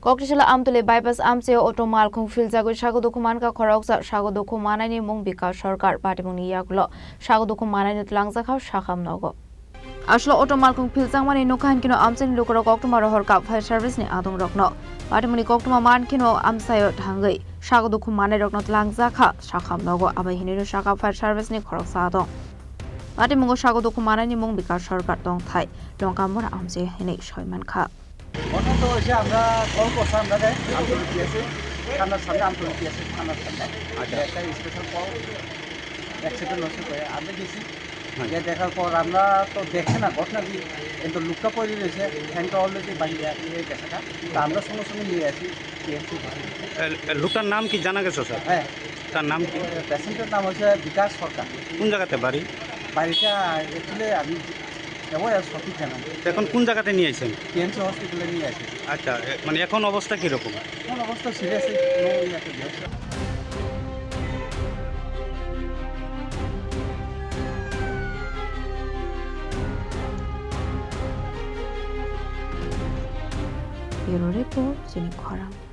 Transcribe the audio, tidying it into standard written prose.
Kokrishala Amtule bypass Amse Auto Malkhung Filzago Shagodokumanka Koroksa Shagodokumanani Mung Bika Sarkar Patimuni Yakulo Shagodokumanani Tlangzaka Shakam Nogo. Ashlo Auto Malkhung Filzangmani Nukan Kino Amsen Lukoro Koktumaro Horka Fire Service ni Adung Rokno Patimuni Koktuma Man Kino Amsayo Tangai Shagodokumane Rokno Tlangzaka Shakam Nogo Abahini Shaka Fire Service ni Koroksa Adong Patimungo Shagodokumanani Mung Bika Sarkar Dong Thai Dongkamura Amse Hini Shoymanka প্রথম তো হচ্ছে আমরা call করছি আমাদের আন্তর্জাতিক আছে থানার সামনে আন্তর্জাতিক আছে থানার সামনে আচ্ছা একটা স্পেশাল কল অ্যাক্সিডেন্ট হচ্ছে করে আমরা গেছি গিয়ে দেখার পর আমরা তো দেখে না ঘটনা কি কিন্তু লুকটা পড়ে রয়েছে ফ্যানটা অলরেডি বাইরে এই দেখাটা তা আমরা সঙ্গে সঙ্গে নিয়ে আসি লোকটার নাম কি জানা গেছে স্যার? হ্যাঁ তার নাম কি? পেশেন্টের নাম হচ্ছে বিকাশ সরকার। কোন জায়গাতে বাড়ি? বাড়িটা অ্যাকচুয়ালি আমি সঠিক জানা এখন কোন জায়গাতে নিয়ে আসেন? টিএমসি হসপিটালে নিয়ে আসি। আচ্ছা মানে এখন অবস্থা কীরকম? এখন অবস্থা serious Bureau Report, Jenny Korang.